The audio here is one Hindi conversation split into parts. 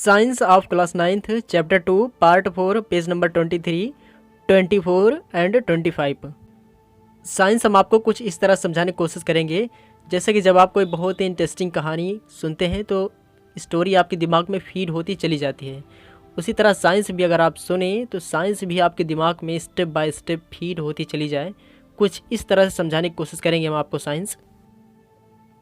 Science of class 9th chapter 2 part 4 page number 23, 24 and 25। Science हम आपको कुछ इस तरह समझाने की कोशिश करेंगे जैसे कि जब आप कोई बहुत ही इंटरेस्टिंग कहानी सुनते हैं तो स्टोरी आपके दिमाग में फीड होती चली जाती है। उसी तरह साइंस भी अगर आप सुने तो साइंस भी आपके दिमाग में स्टेप बाय स्टेप फीड होती चली जाए। कुछ इस तरह से समझाने की कोशिश करेंगे हम आपको साइंस।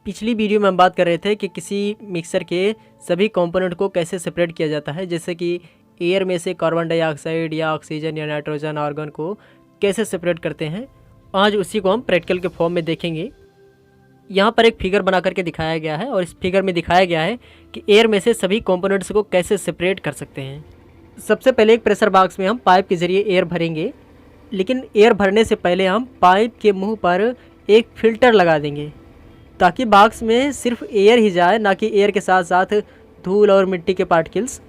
पिछली वीडियो में हम बात कर रहे थे कि किसी मिक्सर के सभी कंपोनेंट को कैसे सेपरेट किया जाता है, जैसे कि एयर में से कार्बन डाइऑक्साइड या ऑक्सीजन या नाइट्रोजन आर्गन को कैसे सेपरेट करते हैं। आज उसी को हम प्रैक्टिकल के फॉर्म में देखेंगे। यहाँ पर एक फिगर बना करके दिखाया गया है और इस फिगर में दिखाया गया है कि एयर में से सभी कंपोनेंट्स को कैसे सेपरेट कर सकते हैं। सबसे पहले एक प्रेशर बॉक्स में हम पाइप के ज़रिए एयर भरेंगे, लेकिन एयर भरने से पहले हम पाइप के मुँह पर एक फ़िल्टर लगा देंगे ताकि बॉक्स में सिर्फ एयर ही जाए, ना कि एयर के साथ साथ धूल और मिट्टी के पार्टिकल्स।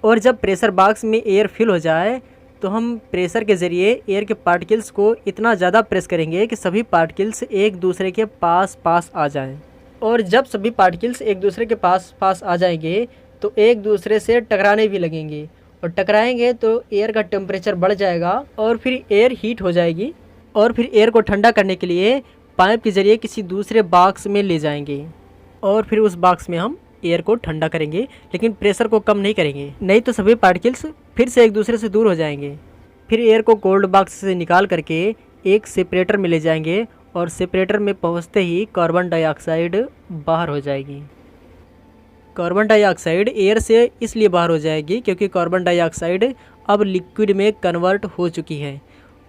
और जब प्रेशर बॉक्स में एयर फिल हो जाए तो हम प्रेशर के ज़रिए एयर के पार्टिकल्स को इतना ज़्यादा प्रेस करेंगे कि सभी पार्टिकल्स एक दूसरे के पास पास आ जाएं। और जब सभी पार्टिकल्स एक दूसरे के पास पास आ जाएंगे तो एक दूसरे से टकराने भी लगेंगे, और टकराएंगे तो एयर का टेम्परेचर बढ़ जाएगा और फिर एयर हीट हो जाएगी। और फिर एयर को ठंडा करने के लिए पाइप के ज़रिए किसी दूसरे बॉक्स में ले जाएंगे और फिर उस बॉक्स में हम एयर को ठंडा करेंगे, लेकिन प्रेशर को कम नहीं करेंगे, नहीं तो सभी पार्टिकल्स फिर से एक दूसरे से दूर हो जाएंगे। फिर एयर को कोल्ड बॉक्स से निकाल करके एक सेपरेटर में ले जाएंगे और सेपरेटर में पहुंचते ही कार्बन डाइऑक्साइड बाहर हो जाएगी। कार्बन डाइऑक्साइड एयर से इसलिए बाहर हो जाएगी क्योंकि कार्बन डाइऑक्साइड अब लिक्विड में कन्वर्ट हो चुकी है।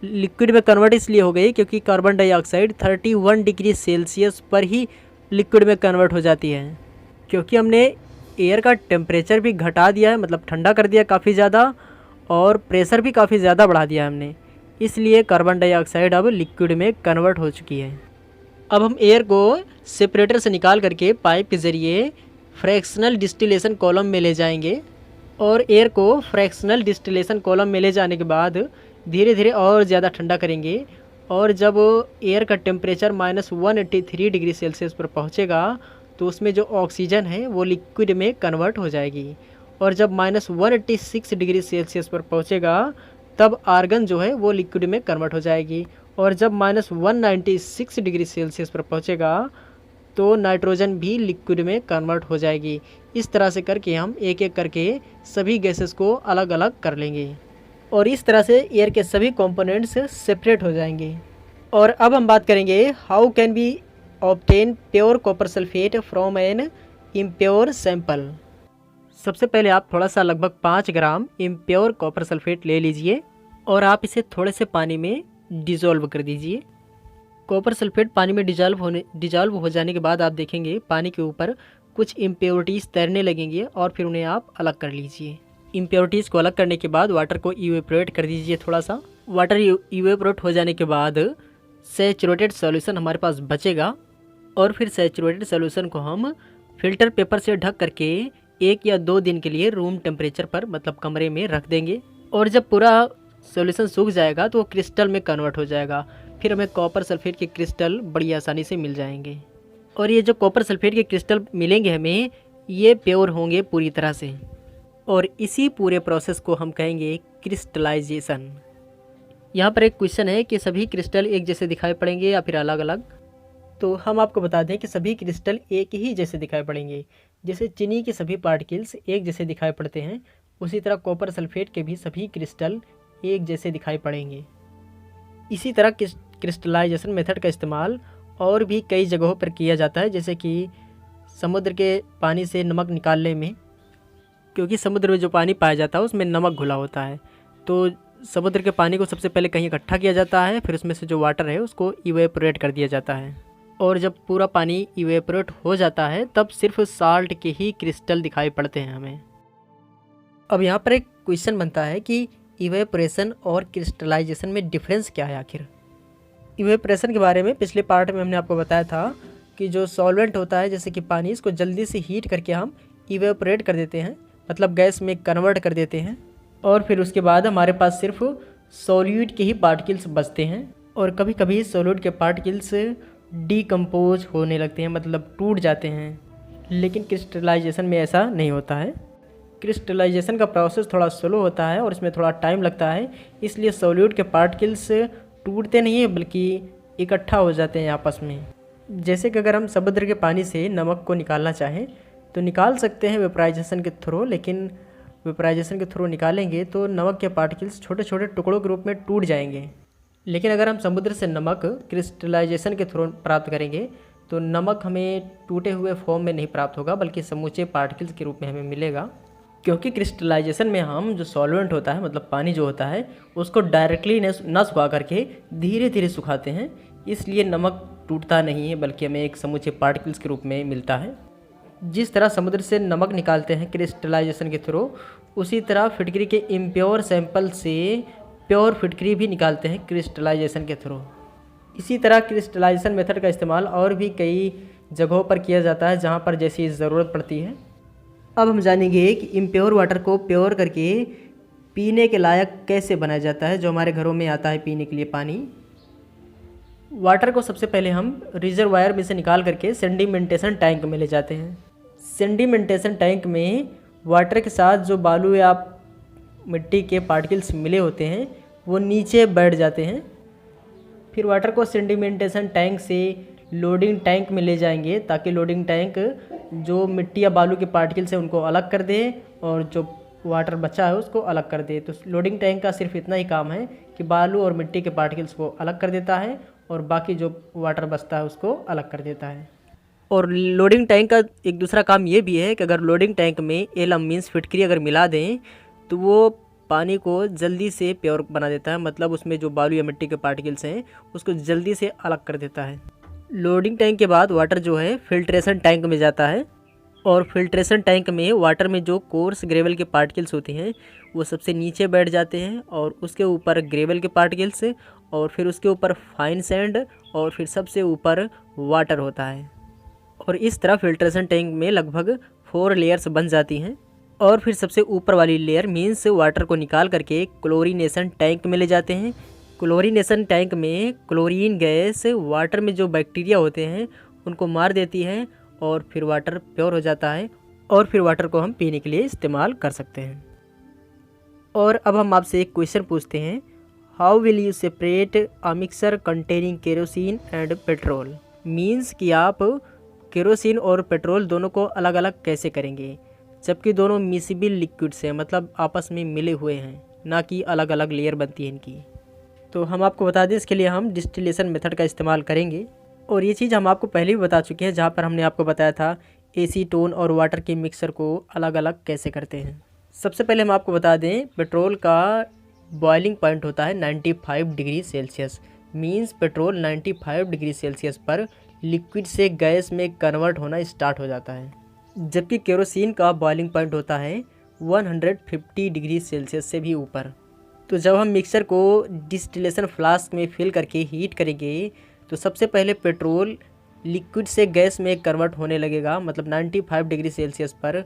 लिक्विड में कन्वर्ट इसलिए हो गई क्योंकि कार्बन डाइऑक्साइड 31 डिग्री सेल्सियस पर ही लिक्विड में कन्वर्ट हो जाती है। क्योंकि हमने एयर का टेम्परेचर भी घटा दिया है, मतलब ठंडा कर दिया काफ़ी ज़्यादा, और प्रेशर भी काफ़ी ज़्यादा बढ़ा दिया हमने, इसलिए कार्बन डाइऑक्साइड अब लिक्विड में कन्वर्ट हो चुकी है। अब हम एयर को सेपरेटर से निकाल करके पाइप के ज़रिए फ्रैक्शनल डिस्टिलेशन कॉलम में ले जाएंगे, और एयर को फ्रैक्शनल डिस्टिलेशन कॉलम में ले जाने के बाद धीरे धीरे और ज़्यादा ठंडा करेंगे। और जब एयर का टेम्परेचर -183 डिग्री सेल्सियस पर पहुंचेगा तो उसमें जो ऑक्सीजन है वो लिक्विड में कन्वर्ट हो जाएगी। और जब -186 डिग्री सेल्सियस पर पहुंचेगा तब आर्गन जो है वो लिक्विड में कन्वर्ट हो जाएगी। और जब -196 डिग्री सेल्सियस पर पहुंचेगा तो नाइट्रोजन भी लिक्विड में कन्वर्ट हो जाएगी। इस तरह से करके हम एक एक करके सभी गैसेस को अलग अलग कर लेंगे और इस तरह से एयर के सभी कंपोनेंट्स सेपरेट हो जाएंगे। और अब हम बात करेंगे how can be obtain pure copper sulphate from an impure sample. सबसे पहले आप थोड़ा सा लगभग 5 ग्राम इम्प्योर कॉपर सल्फेट ले लीजिए और आप इसे थोड़े से पानी में डिज़ोल्व कर दीजिए। कॉपर सल्फेट पानी में डिज़ोल्व हो जाने के बाद आप देखेंगे पानी के ऊपर कुछ इम्प्योरिटीज़ तैरने लगेंगे और फिर उन्हें आप अलग कर लीजिए। इम्प्योरिटीज़ को अलग करने के बाद वाटर को इवेपोरेट कर दीजिए थोड़ा सा। वाटर इवेपोरेट हो जाने के बाद सैचुरेटेड सॉल्यूशन हमारे पास बचेगा, और फिर सैचुरेटेड सॉल्यूशन को हम फिल्टर पेपर से ढक करके 1 या 2 दिन के लिए रूम टेम्परेचर पर, मतलब कमरे में रख देंगे। और जब पूरा सॉल्यूशन सूख जाएगा तो वो क्रिस्टल में कन्वर्ट हो जाएगा। फिर हमें कॉपर सल्फेट के क्रिस्टल बड़ी आसानी से मिल जाएंगे। और ये जो कॉपर सल्फेट के क्रिस्टल मिलेंगे हमें, ये प्योर होंगे पूरी तरह से। और इसी पूरे प्रोसेस को हम कहेंगे क्रिस्टलाइजेशन। यहाँ पर एक क्वेश्चन है कि सभी क्रिस्टल एक जैसे दिखाई पड़ेंगे या फिर अलग अलग। तो हम आपको बता दें कि सभी क्रिस्टल एक ही जैसे दिखाई पड़ेंगे। जैसे चीनी के सभी पार्टिकल्स एक जैसे दिखाई पड़ते हैं, उसी तरह कॉपर सल्फेट के भी सभी क्रिस्टल एक जैसे दिखाई पड़ेंगे। इसी तरह क्रिस्टलाइजेशन मेथड का इस्तेमाल और भी कई जगहों पर किया जाता है, जैसे कि समुद्र के पानी से नमक निकालने में, क्योंकि समुद्र में जो पानी पाया जाता है उसमें नमक घुला होता है। तो समुद्र के पानी को सबसे पहले कहीं इकट्ठा किया जाता है, फिर उसमें से जो वाटर है उसको इवेपोरेट कर दिया जाता है। और जब पूरा पानी इवेपोरेट हो जाता है तब सिर्फ साल्ट के ही क्रिस्टल दिखाई पड़ते हैं हमें। अब यहाँ पर एक क्वेश्चन बनता है कि इवेपोरेशन और क्रिस्टलाइजेशन में डिफरेंस क्या है आखिर। इवेपोरेशन के बारे में पिछले पार्ट में हमने आपको बताया था कि जो सॉल्वेंट होता है जैसे कि पानी, इसको जल्दी से हीट करके हम इवेपोरेट कर देते हैं, मतलब गैस में कन्वर्ट कर देते हैं। और फिर उसके बाद हमारे पास सिर्फ सॉल्यूट के ही पार्टिकल्स बचते हैं। और कभी कभी सॉल्यूट के पार्टिकल्स डीकम्पोज होने लगते हैं, मतलब टूट जाते हैं। लेकिन क्रिस्टलाइजेशन में ऐसा नहीं होता है। क्रिस्टलाइजेशन का प्रोसेस थोड़ा स्लो होता है और इसमें थोड़ा टाइम लगता है, इसलिए सॉल्यूट के पार्टिकल्स टूटते नहीं हैं बल्कि इकट्ठा हो जाते हैं आपस में। जैसे कि अगर हम समुद्र के पानी से नमक को निकालना चाहें तो निकाल सकते हैं वेपराइजेशन के थ्रू, लेकिन वेपराइजेशन के थ्रू निकालेंगे तो नमक के पार्टिकल्स छोटे छोटे टुकड़ों के रूप में टूट जाएंगे। लेकिन अगर हम समुद्र से नमक क्रिस्टलाइजेशन के थ्रू प्राप्त करेंगे तो नमक हमें टूटे हुए फॉर्म में नहीं प्राप्त होगा बल्कि समूचे पार्टिकल्स के रूप में हमें मिलेगा, क्योंकि क्रिस्टलाइजेशन में हम जो सॉल्वेंट होता है मतलब पानी जो होता है उसको डायरेक्टली न सुखा करके धीरे धीरे सुखाते हैं, इसलिए नमक टूटता नहीं है बल्कि हमें एक समूचे पार्टिकल्स के रूप में मिलता है। जिस तरह समुद्र से नमक निकालते हैं क्रिस्टलाइजेशन के थ्रू, उसी तरह फिटकरी के इम्प्योर सैंपल से प्योर फिटकरी भी निकालते हैं क्रिस्टलाइजेशन के थ्रू। इसी तरह क्रिस्टलाइजेशन मेथड का इस्तेमाल और भी कई जगहों पर किया जाता है जहाँ पर जैसी ज़रूरत पड़ती है। अब हम जानेंगे कि इम्प्योर वाटर को प्योर करके पीने के लायक कैसे बनाया जाता है, जो हमारे घरों में आता है पीने के लिए पानी। वाटर को सबसे पहले हम रिजर्वायर में से निकाल करके सेडिमेंटेशन टैंक में ले जाते हैं। सेडिमेंटेशन टैंक में वाटर के साथ जो बालू या मिट्टी के पार्टिकल्स मिले होते हैं वो नीचे बैठ जाते हैं। फिर वाटर को सेडिमेंटेशन टैंक से लोडिंग टैंक में ले जाएंगे ताकि लोडिंग टैंक जो मिट्टी या बालू के पार्टिकल्स हैं उनको अलग कर दे और जो वाटर बचा है उसको अलग कर दे। तो लोडिंग टैंक का सिर्फ इतना ही काम है कि बालू और मिट्टी के पार्टिकल्स को अलग कर देता है और बाकी जो वाटर बचता है उसको अलग कर देता है। और लोडिंग टैंक का एक दूसरा काम ये भी है कि अगर लोडिंग टैंक में एलम मीन्स फिटकरी अगर मिला दें तो वो पानी को जल्दी से प्योर बना देता है, मतलब उसमें जो बालू या मिट्टी के पार्टिकल्स हैं उसको जल्दी से अलग कर देता है। लोडिंग टैंक के बाद वाटर जो है फिल्ट्रेशन टैंक में जाता है और फिल्ट्रेशन टैंक में वाटर में जो कोर्स ग्रेवल के पार्टिकल्स होते हैं वो सबसे नीचे बैठ जाते हैं और उसके ऊपर ग्रेवल के पार्टिकल्स और फिर उसके ऊपर फाइन सैंड और फिर सबसे ऊपर वाटर होता है। और इस तरह फिल्ट्रेशन टैंक में लगभग 4 लेयर्स बन जाती हैं और फिर सबसे ऊपर वाली लेयर मीन्स वाटर को निकाल करके क्लोरीनेशन टैंक में ले जाते हैं। क्लोरीनेशन टैंक में क्लोरीन गैस वाटर में जो बैक्टीरिया होते हैं उनको मार देती है और फिर वाटर प्योर हो जाता है और फिर वाटर को हम पीने के लिए इस्तेमाल कर सकते हैं। और अब हम आपसे एक क्वेश्चन पूछते हैं, how will you separate a mixer containing kerosene and petrol. Means कि आप केरोसिन और पेट्रोल दोनों को अलग अलग कैसे करेंगे जबकि दोनों मिसिबल लिक्विड्स हैं, मतलब आपस में मिले हुए हैं, ना कि अलग अलग लेयर बनती है इनकी। तो हम आपको बता दें इसके लिए हम डिस्टिलेशन मेथड का इस्तेमाल करेंगे और ये चीज़ हम आपको पहले भी बता चुके हैं जहाँ पर हमने आपको बताया था एसीटोन और वाटर के मिक्सर को अलग अलग कैसे करते हैं। सबसे पहले हम आपको बता दें पेट्रोल का बॉइलिंग पॉइंट होता है 95 degree Celsius. Means petrol 95 degree Celsius पर लिक्विड से गैस में कन्वर्ट होना स्टार्ट हो जाता है, जबकि केरोसिन का बॉइलिंग पॉइंट होता है 150 डिग्री सेल्सियस से भी ऊपर। तो जब हम मिक्सर को डिस्टिलेशन फ्लास्क में फिल करके हीट करेंगे तो सबसे पहले पेट्रोल लिक्विड से गैस में कन्वर्ट होने लगेगा, मतलब 95 डिग्री सेल्सियस पर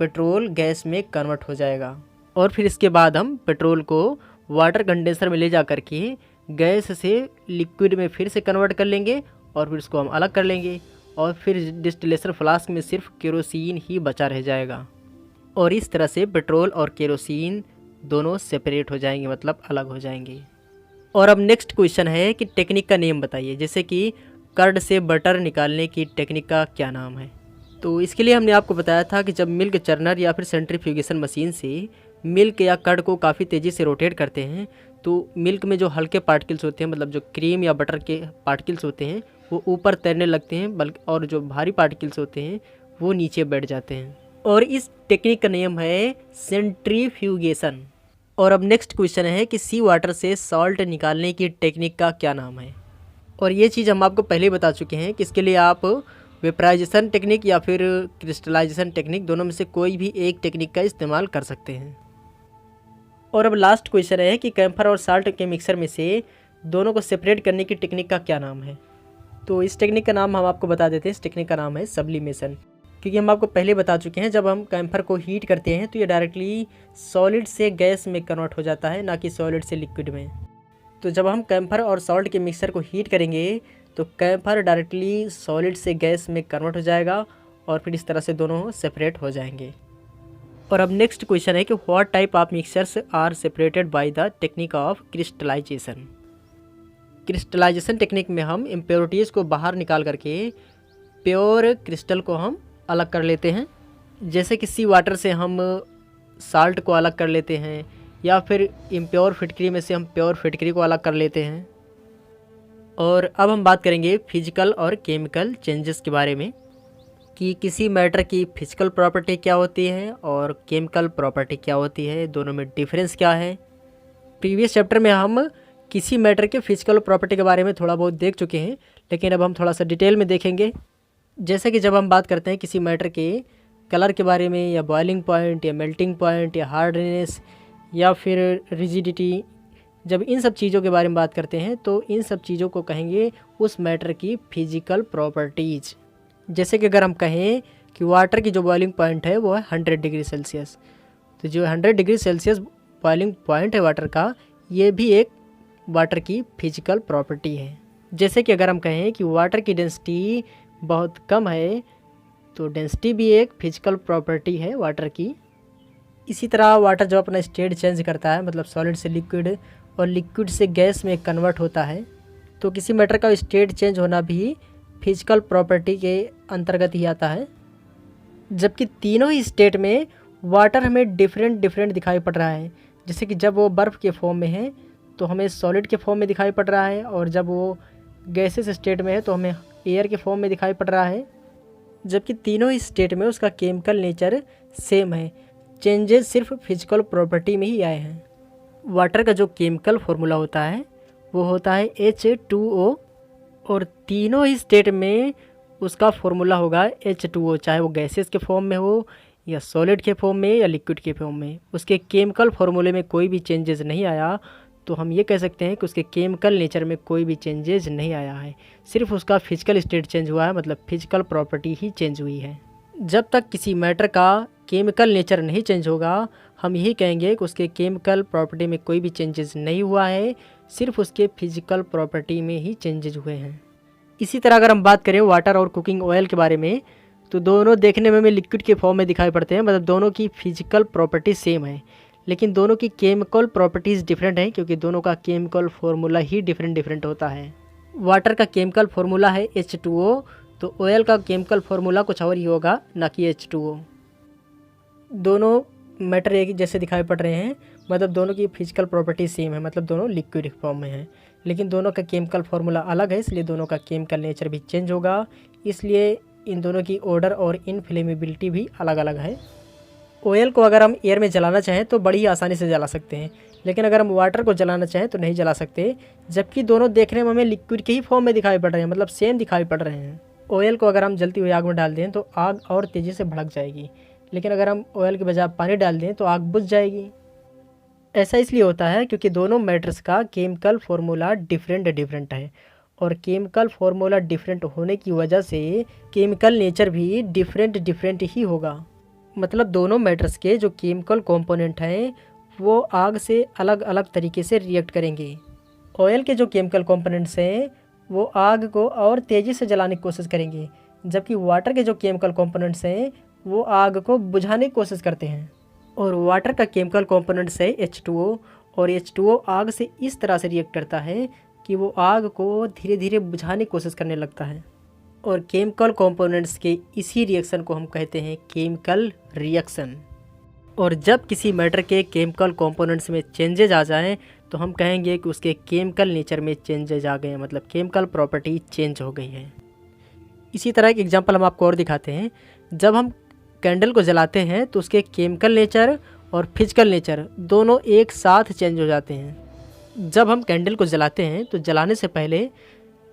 पेट्रोल गैस में कन्वर्ट हो जाएगा। और फिर इसके बाद हम पेट्रोल को वाटर कंडेंसर में ले जा कर के गैस से लिक्विड में फिर से कन्वर्ट कर लेंगे और फिर उसको हम अलग कर लेंगे और फिर डिस्टिलेशन फ्लास्क में सिर्फ केरोसिन ही बचा रह जाएगा। और इस तरह से पेट्रोल और केरोसिन दोनों सेपरेट हो जाएंगे, मतलब अलग हो जाएंगे। और अब नेक्स्ट क्वेश्चन है कि टेक्निक का नेम बताइए, जैसे कि कर्ड से बटर निकालने की टेक्निक का क्या नाम है। तो इसके लिए हमने आपको बताया था कि जब मिल्क चर्नर या फिर सेंट्रीफ्यूगेशन मशीन से मिल्क या कर्ड को काफ़ी तेज़ी से रोटेट करते हैं तो मिल्क में जो हल्के पार्टिकल्स होते हैं, मतलब जो क्रीम या बटर के पार्टिकल्स होते हैं वो ऊपर तैरने लगते हैं, बल्कि और जो भारी पार्टिकल्स होते हैं वो नीचे बैठ जाते हैं। और इस टेक्निक का नेम है सेंट्रीफ्यूगेशन। और अब नेक्स्ट क्वेश्चन है कि सी वाटर से सॉल्ट निकालने की टेक्निक का क्या नाम है। और ये चीज़ हम आपको पहले बता चुके हैं कि इसके लिए आप वेपराइजेशन टेक्निक या फिर क्रिस्टलाइजेशन टेक्निक दोनों में से कोई भी एक टेक्निक का इस्तेमाल कर सकते हैं। और अब लास्ट क्वेश्चन है कि कैम्फर और साल्ट के मिक्सर में से दोनों को सेपरेट करने की टेक्निक का क्या नाम है। तो इस टेक्निक का नाम हम आपको बता देते हैं। इस टेक्निक का नाम है सब्लिमेशन, क्योंकि हम आपको पहले बता चुके हैं जब हम कैम्फर को हीट करते हैं तो ये डायरेक्टली सॉलिड से गैस में कन्वर्ट हो जाता है, ना कि सॉलिड से लिक्विड में। तो जब हम कैम्फर और सॉल्ट के मिक्सर को हीट करेंगे तो कैम्फर डायरेक्टली सॉलिड से गैस में कन्वर्ट हो जाएगा और फिर इस तरह से दोनों सेपरेट हो जाएंगे। और अब नेक्स्ट क्वेश्चन है कि what type of mixtures are separated by the technique of crystallisation. Crystallisation technique में हम इम्प्योरिटीज़ को बाहर निकाल करके प्योर क्रिस्टल को हम अलग कर लेते हैं। जैसे कि सी वाटर से हम साल्ट को अलग कर लेते हैं, या फिर इम्प्योर फिटकरी में से हम प्योर फिटकरी को अलग कर लेते हैं। और अब हम बात करेंगे फिजिकल और केमिकल चेंजेस के बारे में कि किसी मैटर की फिजिकल प्रॉपर्टी क्या होती है और केमिकल प्रॉपर्टी क्या होती है, दोनों में डिफरेंस क्या है। प्रीवियस चैप्टर में हम किसी मैटर के फिजिकल प्रॉपर्टी के बारे में थोड़ा बहुत देख चुके हैं, लेकिन अब हम थोड़ा सा डिटेल में देखेंगे। जैसे कि जब हम बात करते हैं किसी मैटर के कलर के बारे में, या बॉइलिंग पॉइंट, या मेल्टिंग पॉइंट, या हार्डनेस, या फिर रिजिडिटी, जब इन सब चीज़ों के बारे में बात करते हैं तो इन सब चीज़ों को कहेंगे उस मैटर की फिजिकल प्रॉपर्टीज़। जैसे कि अगर हम कहें कि वाटर की जो बॉइलिंग पॉइंट है वो है 100 डिग्री सेल्सियस, तो जो 100 डिग्री सेल्सियस बॉइलिंग पॉइंट है वाटर का, ये भी एक वाटर की फिजिकल प्रॉपर्टी है। जैसे कि अगर हम कहें कि वाटर की डेंसिटी बहुत कम है, तो डेंसिटी भी एक फिजिकल प्रॉपर्टी है वाटर की। इसी तरह वाटर जब अपना स्टेट चेंज करता है, मतलब सॉलिड से लिक्विड और लिक्विड से गैस में कन्वर्ट होता है, तो किसी मैटर का स्टेट चेंज होना भी फिजिकल प्रॉपर्टी के अंतर्गत ही आता है। जबकि तीनों ही स्टेट में वाटर हमें डिफरेंट दिखाई पड़ रहा है। जैसे कि जब वो बर्फ़ के फॉर्म में है तो हमें सॉलिड के फॉर्म में दिखाई पड़ रहा है, और जब वो गैसेस स्टेट में है तो हमें एयर के फॉर्म में दिखाई पड़ रहा है। जबकि तीनों ही स्टेट में उसका केमिकल नेचर सेम है, चेंजेस सिर्फ फिजिकल प्रॉपर्टी में ही आए हैं। वाटर का जो केमिकल फार्मूला होता है वो होता है H2O, और तीनों ही स्टेट में उसका फार्मूला होगा H2O, चाहे वो गैसेस के फॉर्म में हो, या सॉलिड के फॉर्म में, या लिक्विड के फॉर्म में। उसके केमिकल फार्मूले में कोई भी चेंजेस नहीं आया, तो हम ये कह सकते हैं कि उसके केमिकल नेचर में कोई भी चेंजेस नहीं आया है, सिर्फ उसका फिजिकल स्टेट चेंज हुआ है, मतलब फिजिकल प्रॉपर्टी ही चेंज हुई है। जब तक किसी मैटर का केमिकल नेचर नहीं चेंज होगा, हम यही कहेंगे कि उसके केमिकल प्रॉपर्टी में कोई भी चेंजेस नहीं हुआ है, सिर्फ उसके फिजिकल प्रॉपर्टी में ही चेंजेस हुए हैं। इसी तरह अगर हम बात करें वाटर और कुकिंग ऑयल के बारे में, तो दोनों देखने में हमें लिक्विड के फॉर्म में दिखाई पड़ते हैं, मतलब दोनों की फिजिकल प्रॉपर्टी सेम है, लेकिन दोनों की केमिकल प्रॉपर्टीज़ डिफरेंट हैं, क्योंकि दोनों का केमिकल फार्मूला ही डिफरेंट होता है। वाटर का केमिकल फार्मूला है H2O, तो ऑयल का केमिकल फार्मूला कुछ और ही होगा, ना कि H2O। दोनों मैटर एक जैसे दिखाई पड़ रहे हैं, मतलब दोनों की फिजिकल प्रॉपर्टी सेम है, मतलब दोनों लिक्विड फॉर्म में हैं, लेकिन दोनों का केमिकल फार्मूला अलग है, इसलिए दोनों का केमिकल नेचर भी चेंज होगा। इसलिए इन दोनों की ऑर्डर और इनफ्लेमेबिलिटी भी अलग अलग है। ऑयल को अगर हम एयर में जलाना चाहें तो बड़ी आसानी से जला सकते हैं, लेकिन अगर हम वाटर को जलाना चाहें तो नहीं जला सकते, जबकि दोनों देखने में हमें लिक्विड के ही फॉर्म में दिखाई पड़ रहे हैं, मतलब सेम दिखाई पड़ रहे हैं। ऑयल को अगर हम जलती हुई आग में डाल दें तो आग और तेज़ी से भड़क जाएगी, लेकिन अगर हम ऑयल के बजाय पानी डाल दें तो आग बुझ जाएगी। ऐसा इसलिए होता है क्योंकि दोनों मैटर्स का केमिकल फार्मूला डिफरेंट है, और केमिकल फार्मूला डिफरेंट होने की वजह से केमिकल नेचर भी डिफरेंट ही होगा। मतलब दोनों मैटर्स के जो केमिकल कंपोनेंट हैं वो आग से अलग अलग तरीके से रिएक्ट करेंगे। ऑयल के जो केमिकल कंपोनेंट्स हैं वो आग को और तेज़ी से जलाने की कोशिश करेंगे, जबकि वाटर के जो केमिकल कंपोनेंट्स हैं वो आग को बुझाने की कोशिश करते हैं। और वाटर का केमिकल कंपोनेंट्स है H2O, और H2O आग से इस तरह से रिएक्ट करता है कि वो आग को धीरे धीरे बुझाने की कोशिश करने लगता है। और केमिकल कंपोनेंट्स के इसी रिएक्शन को हम कहते हैं केमिकल रिएक्शन। और जब किसी मैटर के केमिकल कंपोनेंट्स में चेंजेज आ जाएं तो हम कहेंगे कि उसके केमिकल नेचर में चेंजेज आ गए हैं, मतलब केमिकल प्रॉपर्टी चेंज हो गई है। इसी तरह एक एग्जांपल हम आपको और दिखाते हैं। जब हम कैंडल को जलाते हैं तो उसके केमिकल नेचर और फिजिकल नेचर दोनों एक साथ चेंज हो जाते हैं। जब हम कैंडल को जलाते हैं तो जलाने से पहले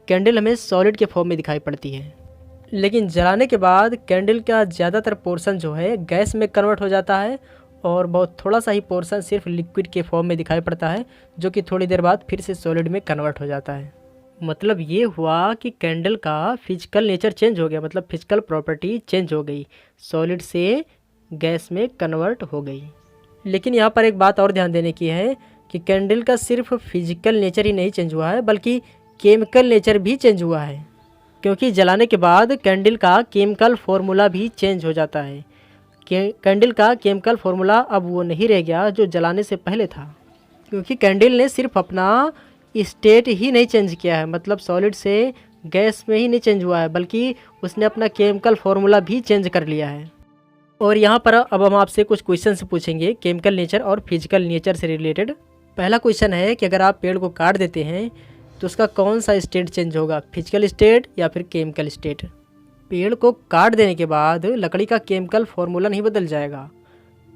कैंडल हमें सॉलिड के फॉर्म में दिखाई पड़ती है, लेकिन जलाने के बाद कैंडल का ज़्यादातर पोर्शन जो है गैस में कन्वर्ट हो जाता है, और बहुत थोड़ा सा ही पोर्शन सिर्फ लिक्विड के फॉर्म में दिखाई पड़ता है, जो कि थोड़ी देर बाद फिर से सॉलिड में कन्वर्ट हो जाता है। मतलब ये हुआ कि कैंडल का फिजिकल नेचर चेंज हो गया, मतलब फिजिकल प्रॉपर्टी चेंज हो गई, सॉलिड से गैस में कन्वर्ट हो गई। लेकिन यहाँ पर एक बात और ध्यान देने की है कि कैंडल का सिर्फ फिजिकल नेचर ही नहीं चेंज हुआ है, बल्कि केमिकल नेचर भी चेंज हुआ है, क्योंकि जलाने के बाद कैंडल का केमिकल फार्मूला भी चेंज हो जाता है। कैंडल का केमिकल फॉर्मूला अब वो नहीं रह गया जो जलाने से पहले था, क्योंकि कैंडल ने सिर्फ अपना स्टेट ही नहीं चेंज किया है, मतलब सॉलिड से गैस में ही नहीं चेंज हुआ है, बल्कि उसने अपना केमिकल फॉर्मूला भी चेंज कर लिया है। और यहाँ पर अब हम आपसे कुछ क्वेश्चन पूछेंगे केमिकल नेचर और फिजिकल नेचर से रिलेटेड। पहला क्वेश्चन है कि अगर आप पेड़ को काट देते हैं तो उसका कौन सा स्टेट चेंज होगा, फिजिकल स्टेट या फिर केमिकल स्टेट। पेड़ को काट देने के बाद लकड़ी का केमिकल फार्मूला नहीं बदल जाएगा।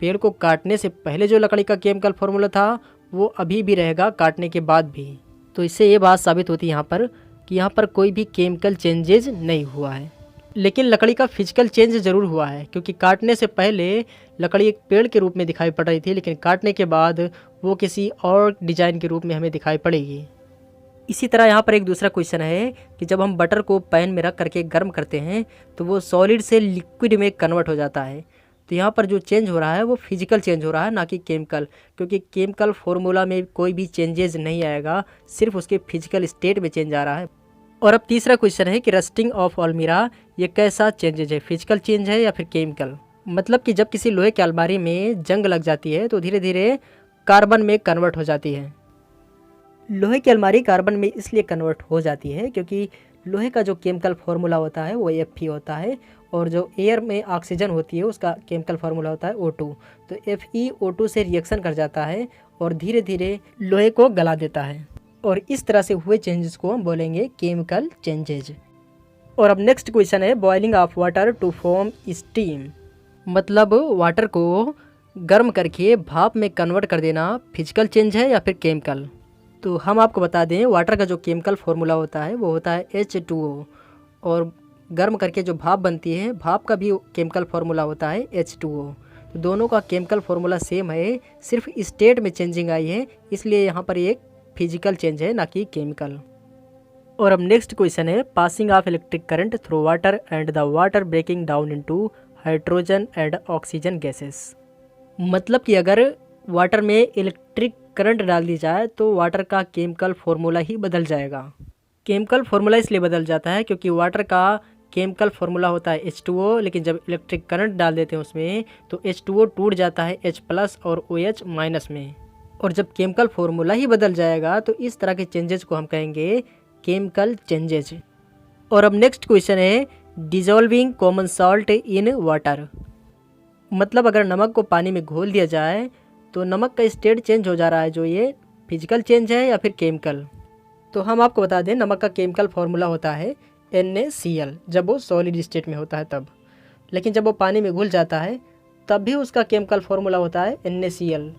पेड़ को काटने से पहले जो लकड़ी का केमिकल फार्मूला था वो अभी भी रहेगा काटने के बाद भी। तो इससे ये बात साबित होती है यहाँ पर कि यहाँ पर कोई भी केमिकल चेंजेज नहीं हुआ है। लेकिन लकड़ी का फिजिकल चेंज ज़रूर हुआ है, क्योंकि काटने से पहले लकड़ी एक पेड़ के रूप में दिखाई पड़ रही थी, लेकिन काटने के बाद वो किसी और डिज़ाइन के रूप में हमें दिखाई पड़ेगी। इसी तरह यहाँ पर एक दूसरा क्वेश्चन है कि जब हम बटर को पैन में रख करके गर्म करते हैं तो वो सॉलिड से लिक्विड में कन्वर्ट हो जाता है। तो यहाँ पर जो चेंज हो रहा है वो फिजिकल चेंज हो रहा है, ना कि केमिकल, क्योंकि केमिकल फॉर्मूला में कोई भी चेंजेस नहीं आएगा, सिर्फ उसके फिजिकल स्टेट में चेंज आ रहा है। और अब तीसरा क्वेश्चन है कि रस्टिंग ऑफ अलमीरा ये कैसा चेंजेज है, फिजिकल चेंज है या फिर केमिकल। मतलब कि जब किसी लोहे की अलमारी में जंग लग जाती है तो धीरे धीरे कार्बन में कन्वर्ट हो जाती है। लोहे की अलमारी कार्बन में इसलिए कन्वर्ट हो जाती है क्योंकि लोहे का जो केमिकल फार्मूला होता है वो Fe होता है, और जो एयर में ऑक्सीजन होती है उसका केमिकल फार्मूला होता है O2। तो FeO2 से रिएक्शन कर जाता है और धीरे धीरे लोहे को गला देता है, और इस तरह से हुए चेंजेस को हम बोलेंगे केमिकल चेंजेज। और अब नेक्स्ट क्वेश्चन है boiling of water to form steam. मतलब वाटर को गर्म करके भाप में कन्वर्ट कर देना फिजिकल चेंज है या फिर केमिकल। तो हम आपको बता दें वाटर का जो केमिकल फार्मूला होता है वो होता है H2O, और गर्म करके जो भाप बनती है भाप का भी केमिकल फार्मूला होता है H2O। तो दोनों का केमिकल फार्मूला सेम है, सिर्फ स्टेट में चेंजिंग आई है, इसलिए यहाँ पर एक फिजिकल चेंज है ना कि केमिकल। और अब नेक्स्ट क्वेश्चन है passing of electric current through water and the water breaking down into hydrogen and oxygen gases. मतलब कि अगर वाटर में इलेक्ट्रिक करंट डाल दी जाए तो वाटर का केमिकल फार्मूला ही बदल जाएगा। केमिकल फार्मूला इसलिए बदल जाता है क्योंकि वाटर का केमिकल फार्मूला होता है H2O, लेकिन जब इलेक्ट्रिक करंट डाल देते हैं उसमें तो H2O टूट जाता है H+ और OH- में, और जब केमिकल फार्मूला ही बदल जाएगा तो इस तरह के चेंजेस को हम कहेंगे केमिकल चेंजेज। और अब नेक्स्ट क्वेश्चन है dissolving common salt in water. मतलब अगर नमक को पानी में घोल दिया जाए तो नमक का स्टेट चेंज हो जा रहा है, जो ये फिजिकल चेंज है या फिर केमिकल। तो हम आपको बता दें नमक का केमिकल फार्मूला होता है NaCl जब वो सॉलिड स्टेट में होता है तब, लेकिन जब वो पानी में घुल जाता है तब भी उसका केमिकल फार्मूला होता है NaCl।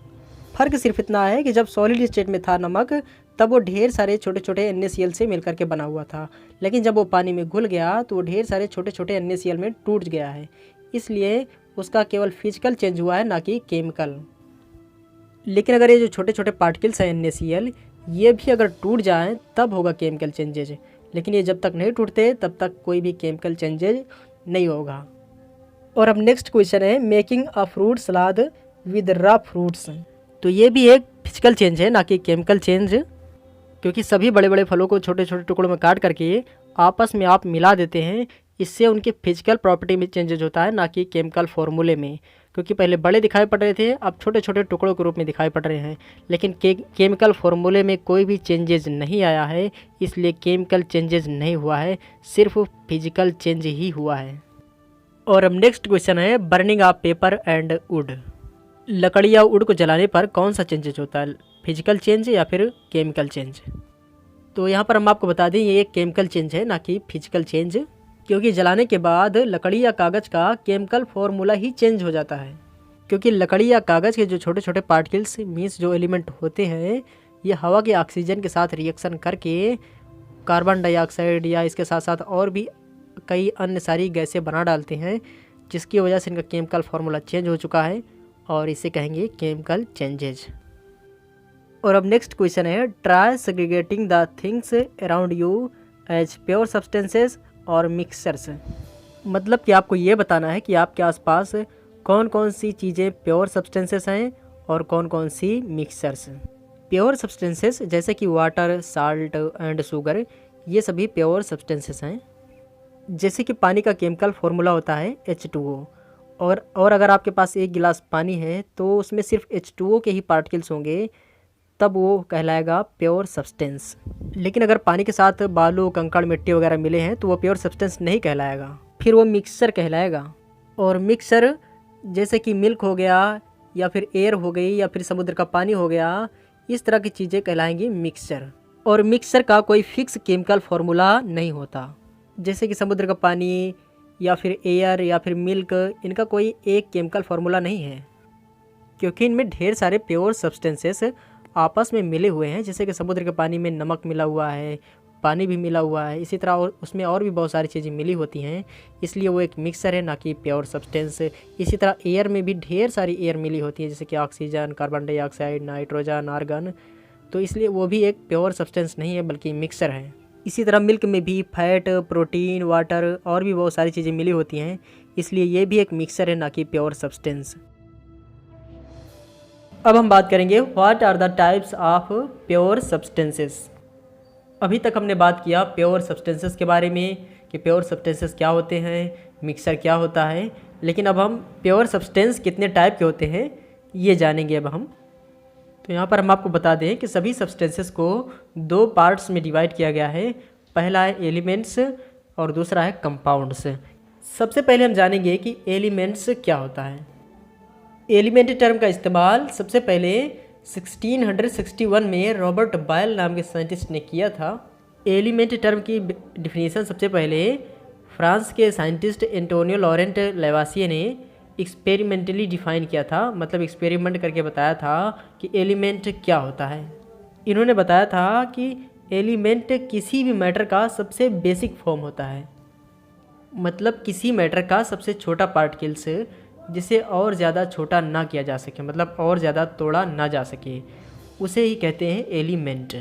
फ़र्क सिर्फ इतना है कि जब सॉलिड स्टेट में था नमक तब वो ढेर सारे छोटे छोटे NaCl से मिलकर के बना हुआ था, लेकिन जब वो पानी में घुल गया तो वो ढेर सारे छोटे छोटे NaCl में टूट गया है, इसलिए उसका केवल फिजिकल चेंज हुआ है ना कि केमिकल। लेकिन अगर ये जो छोटे छोटे पार्टिकल्स हैं NaCl ये भी अगर टूट जाएं तब होगा केमिकल चेंजेज, लेकिन ये जब तक नहीं टूटते तब तक कोई भी केमिकल चेंजेज नहीं होगा। और अब नेक्स्ट क्वेश्चन है making a fruit salad with raw fruits. तो ये भी एक फिजिकल चेंज है ना कि केमिकल चेंज, क्योंकि सभी बड़े बड़े फलों को छोटे छोटे टुकड़ों में काट करके आपस में आप मिला देते हैं, इससे उनके फिजिकल प्रॉपर्टी में चेंजेज होता है ना कि केमिकल फार्मूले में। क्योंकि पहले बड़े दिखाई पड़ रहे थे, अब छोटे छोटे टुकड़ों के रूप में दिखाई पड़ रहे हैं, लेकिन केमिकल फार्मूले में कोई भी चेंजेज नहीं आया है, इसलिए केमिकल चेंजेज नहीं हुआ है, सिर्फ फिजिकल चेंज ही हुआ है। और अब नेक्स्ट क्वेश्चन है burning of paper and would. लकड़ी या वुड को जलाने पर कौन सा चेंजेज होता है, फिजिकल चेंज या फिर केमिकल चेंज। तो यहाँ पर हम आपको बता दें ये एक केमिकल चेंज है ना कि फिजिकल चेंज, क्योंकि जलाने के बाद लकड़ी या कागज़ का केमिकल फार्मूला ही चेंज हो जाता है। क्योंकि लकड़ी या कागज़ के जो छोटे छोटे पार्टिकल्स मीन्स जो एलिमेंट होते हैं ये हवा के ऑक्सीजन के साथ रिएक्शन करके कार्बन डाइऑक्साइड या इसके साथ साथ और भी कई अन्य सारी गैसें बना डालते हैं, जिसकी वजह से इनका केमिकल फार्मूला चेंज हो चुका है, और इसे कहेंगे केमिकल चेंजेज। और अब नेक्स्ट क्वेश्चन है try segregating the things around you as pure substances और मिक्सचर्स। मतलब कि आपको ये बताना है कि आपके आसपास कौन कौन सी चीज़ें प्योर सब्सटेंसेस हैं और कौन कौन सी मिक्सचर्स। प्योर सब्सटेंसेस जैसे कि वाटर, साल्ट एंड शुगर, ये सभी प्योर सब्सटेंसेस हैं। जैसे कि पानी का केमिकल फार्मूला होता है H2O, और अगर आपके पास एक गिलास पानी है तो उसमें सिर्फ H2O के ही पार्टिकल्स होंगे, तब वो कहलाएगा प्योर सब्सटेंस। लेकिन अगर पानी के साथ बालू, कंकड़, मिट्टी वगैरह मिले हैं तो वो प्योर सब्सटेंस नहीं कहलाएगा, फिर वो मिक्सचर कहलाएगा। और मिक्सचर जैसे कि मिल्क हो गया या फिर एयर हो गई या फिर समुद्र का पानी हो गया, इस तरह की चीज़ें कहलाएंगी मिक्सचर। और मिक्सचर का कोई फिक्स केमिकल फार्मूला नहीं होता। जैसे कि समुद्र का पानी या फिर एयर या फिर मिल्क, इनका कोई एक केमिकल फार्मूला नहीं है, क्योंकि इनमें ढेर सारे प्योर सब्सटेंसेस आपस में मिले हुए हैं। जैसे कि समुद्र के पानी में नमक मिला हुआ है, पानी भी मिला हुआ है, इसी तरह उसमें और भी बहुत सारी चीज़ें मिली होती हैं, इसलिए वो एक मिक्सर है, ना कि प्योर सब्सटेंस। इसी तरह एयर में भी ढेर सारी एयर मिली होती है, जैसे कि oxygen, carbon dioxide, nitrogen, argon, तो इसलिए वो भी एक प्योर सब्सटेंस नहीं है बल्कि मिक्सर है। इसी तरह मिल्क में भी फैट, प्रोटीन, वाटर और भी बहुत सारी चीज़ें मिली होती हैं, इसलिए ये भी एक मिक्सर है, ना कि प्योर सब्सटेंस। अब हम बात करेंगे what are the types of pure substances. अभी तक हमने बात किया प्योर सब्सटेंसेस के बारे में कि प्योर सब्सटेंसेस क्या होते हैं, मिक्सर क्या होता है, लेकिन अब हम प्योर सब्सटेंस कितने टाइप के होते हैं ये जानेंगे अब हम। तो यहाँ पर हम आपको बता दें कि सभी सब्सटेंसेस को दो पार्ट्स में डिवाइड किया गया है। पहला है एलिमेंट्स और दूसरा है कंपाउंड्स। सबसे पहले हम जानेंगे कि एलिमेंट्स क्या होता है। एलिमेंट टर्म का इस्तेमाल सबसे पहले 1661 में रॉबर्ट बायल नाम के साइंटिस्ट ने किया था। एलिमेंट टर्म की डिफिनीशन सबसे पहले फ्रांस के साइंटिस्ट एंटोनियो लॉरेंट लेवासिए ने एक्सपेरिमेंटली डिफाइन किया था, मतलब एक्सपेरिमेंट करके बताया था कि एलिमेंट क्या होता है। इन्होंने बताया था कि एलिमेंट किसी भी मैटर का सबसे बेसिक फॉर्म होता है, मतलब किसी मैटर का सबसे छोटा पार्टिकल्स जिसे और ज़्यादा छोटा ना किया जा सके, मतलब और ज़्यादा तोड़ा ना जा सके, उसे ही कहते हैं एलिमेंट।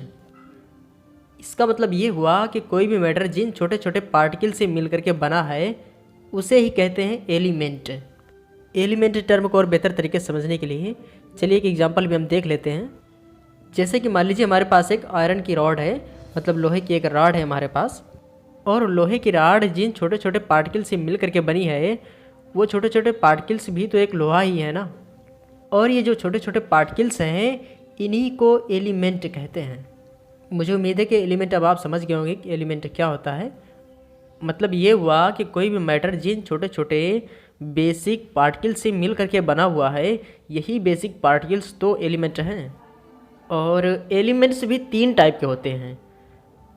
इसका मतलब ये हुआ कि कोई भी मैटर जिन छोटे छोटे पार्टिकल से मिलकर के बना है उसे ही कहते हैं एलिमेंट। एलिमेंट टर्म को और बेहतर तरीके से समझने के लिए चलिए एक एग्जांपल भी हम देख लेते हैं। जैसे कि मान लीजिए हमारे पास एक आयरन की रॉड है, मतलब लोहे की एक रॉड है हमारे पास, और लोहे की रॉड जिन छोटे छोटे पार्टिकल से मिल करके बनी है वो छोटे छोटे पार्टिकल्स भी तो एक लोहा ही है ना। और ये जो छोटे छोटे पार्टिकल्स हैं इन्हीं को एलिमेंट कहते हैं। मुझे उम्मीद है कि एलिमेंट अब आप समझ गए होंगे कि एलिमेंट क्या होता है। मतलब ये हुआ कि कोई भी मैटर जिन छोटे छोटे बेसिक पार्टिकल्स से मिल करके बना हुआ है, यही बेसिक पार्टिकल्स तो एलिमेंट हैं। और एलिमेंट्स भी तीन टाइप के होते हैं।